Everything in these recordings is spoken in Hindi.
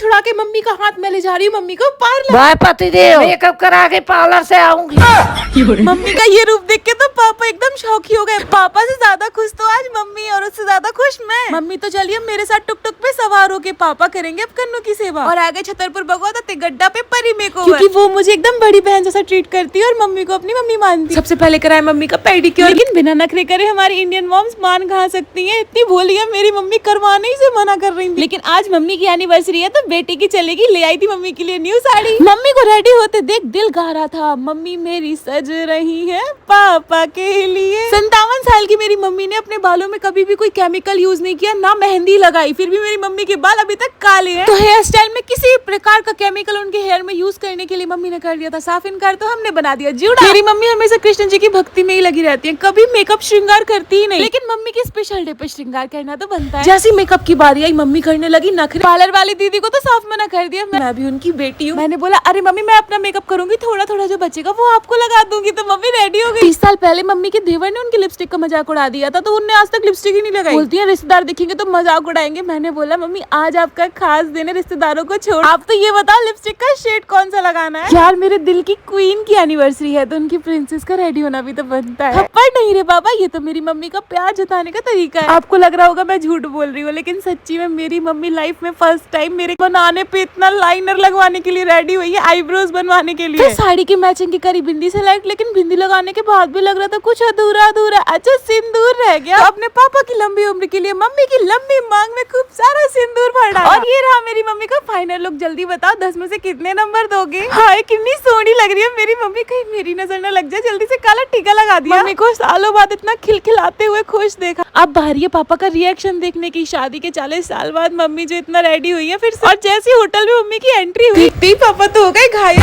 छुड़ा के मम्मी का हाथ में ले जा रही हूँ, मम्मी को पार्लर। भाई पतिदेव, मेकअप करा के पार्लर से आऊंगी। मम्मी का ये रूप देख के तो पापा एकदम शौक ही हो गए। पापा से ज्यादा खुश तो आज मम्मी और उससे ज्यादा खुश मैं। मम्मी तो चलिए मेरे साथ टुक टुक पे सवार होके पापा करेंगे अब कन्नू की सेवा। और आगे छतरपुर भगवत गड्ढा पे परी मेकओवर, क्योंकि वो मुझे एकदम बड़ी बहन जैसा ट्रीट करती है और मम्मी को अपनी मम्मी मानती है। सबसे पहले कराए मम्मी का पेडिक्योर, लेकिन बिना नखरे करे हमारी इंडियन मॉम्स मान खा सकती है। इतनी भोली है मेरी मम्मी, करवाने ही से मना कर रही थी। लेकिन आज मम्मी की एनिवर्सरी है तो बेटी की चलेगी, ले आई थी मम्मी के लिए न्यू साड़ी। मम्मी को रेडी होते देख दिल गा रहा था, मम्मी मेरी सज रही है पापा के लिए। 57 साल की मेरी मम्मी ने अपने बालों में कभी भी कोई केमिकल यूज नहीं किया, ना मेहंदी लगाई, फिर भी मेरी मम्मी के बाल अभी तक काले हैं। तो हेयर स्टाइल में किसी प्रकार का केमिकल उनके हेयर में यूज करने के लिए मम्मी ने कर दिया था साफ इनकार, तो हमने बना दिया जूड़ा। मेरी मम्मी हमेशा कृष्ण जी की भक्ति में ही लगी रहती है, कभी मेकअप श्रृंगार करती ही नहीं। लेकिन मम्मी के स्पेशल डे पे श्रृंगार करना तो बनता है। जैसी मेकअप की बारी आई मम्मी करने लगी नखरे। पार्लर वाली दीदी को तो साफ मना कर दिया, मैं भी उनकी बेटी हूँ। मैंने बोला अरे मम्मी मैं अपना मेकअप करूंगी, थोड़ा थोड़ा जो बचेगा वो आपको लगा दूंगी। तो मम्मी रेडी हो गई। 30 साल पहले मम्मी के देवर ने उनकी लिपस्टिक का मजाक उड़ा दिया था, तो उनने आज तक लिपस्टिक ही नहीं लगाई। बोलती है रिश्तेदार दिखेंगे तो मजाक उड़ाएंगे। मैंने बोला मम्मी आज आपका खास दिन है, रिश्तेदारों को छोड़ आप तो ये बताओ लिपस्टिक का शेड कौन सा लगाना है। यार मेरे दिल की क्वीन की एनिवर्सरी है तो उनकी प्रिंसेस का रेडी होना भी तो बनता है। थप्पड़ नहीं रे बाबा, ये तो मेरी मम्मी का प्यार जताने का तरीका है। आपको लग रहा होगा मैं झूठ बोल रही हूँ, लेकिन सच्ची में मेरी मम्मी लाइफ में फर्स्ट टाइम मेरे बनाने पे इतना लाइनर लगवाने के लिए रेडी हुई है, आईब्रोज बनवाने के लिए। साड़ी की मैचिंग की करी बिंदी सेलेक्ट, लेकिन बिंदी लगाने के बाद भी लग रहा था कुछ अधूरा अधूरा। अच्छा सिंदूर रह गया। तो अपने पापा की लंबी उम्र के लिए मम्मी की लंबी मांग में खूब सारा सिंदूर भरा। और ये रहा मेरी मम्मी का फाइनल लुक। जल्दी बताओ 10 में से कितने नंबर दोगे? हाय कितनी सोहनी लग रही है मेरी मम्मी, कहीं मेरी नजर न लग जाए। जल्दी से काला टीका लगा दिया। मम्मी को सालों बाद इतना खिलखिलाते हुए खुश देखा। अब बाहरी है पापा का रिएक्शन देखने की। शादी के 40 साल बाद मम्मी जो इतना रेडी हुई है फिर से। और जैसी होटल में मम्मी की एंट्री हुई थी पापा तो हो गए घायल।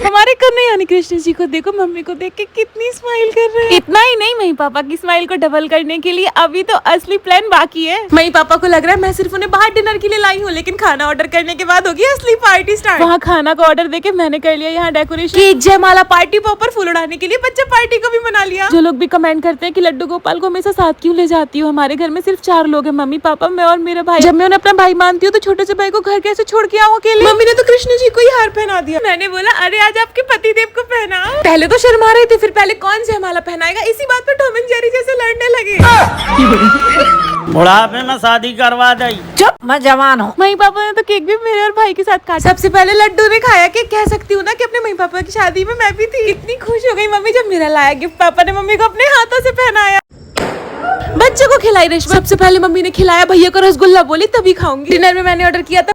हमारे कन्हैया यानी कृष्ण जी को देखो, मम्मी को देख के कितनी स्माइल कर रहे हैं। इतना ही नहीं, मई पापा की स्माइल को डबल करने के लिए अभी तो असली प्लान बाकी है। मई पापा को लग रहा है मैं सिर्फ उन्हें बाहर डिनर के लिए लाई हूँ, लेकिन खाना ऑर्डर करने के बाद होगी असली पार्टी स्टार्ट। वहाँ खाना का ऑर्डर देके मैंने कर लिया यहाँ डेकोरेशन की जयमाला पार्टी, प्रॉपर फूल उड़ाने के लिए बच्चा पार्टी को भी मना लिया। जो लोग भी कमेंट करते हैं कि लड्डू गोपाल को हमेशा साथ क्यों ले जाती हूँ, हमारे घर में सिर्फ 4 लोग हैं, मम्मी पापा मैं और मेरा भाई। जब मैं उन्हें अपना भाई मानती हूँ तो छोटे से भाई को घर कैसे छोड़ के आऊँ अकेले। मम्मी ने तो कृष्ण जी को ही हार पहना दिया। मैंने बोला अरे आज आपके पति देव को पहना। पहले तो शर्मा रहे थे, फिर पहले कौन जयमाला पहनाएगा, इसी बात पे टॉम एंड जेरी जैसे लड़ने लगे। बुढ़ापे में शादी करवा दी। चुप, मैं जवान हूँ। मई पापा ने तो केक भी मेरे और भाई के साथ काटा। सबसे पहले लड्डू ने खाया। केक कह सकती हूँ ना कि अपने मई पापा की शादी में मैं भी थी। इतनी खुश हो गई मम्मी जब मेरा लाया गिफ्ट पापा ने मम्मी को अपने हाथों से पहनाया। बच्चों को खिलाई रेशमा। सबसे पहले मम्मी ने खिलाया, भैया को रसगुल्ला बोली तभी खाऊंगी। डिनर में मैंने ऑर्डर किया था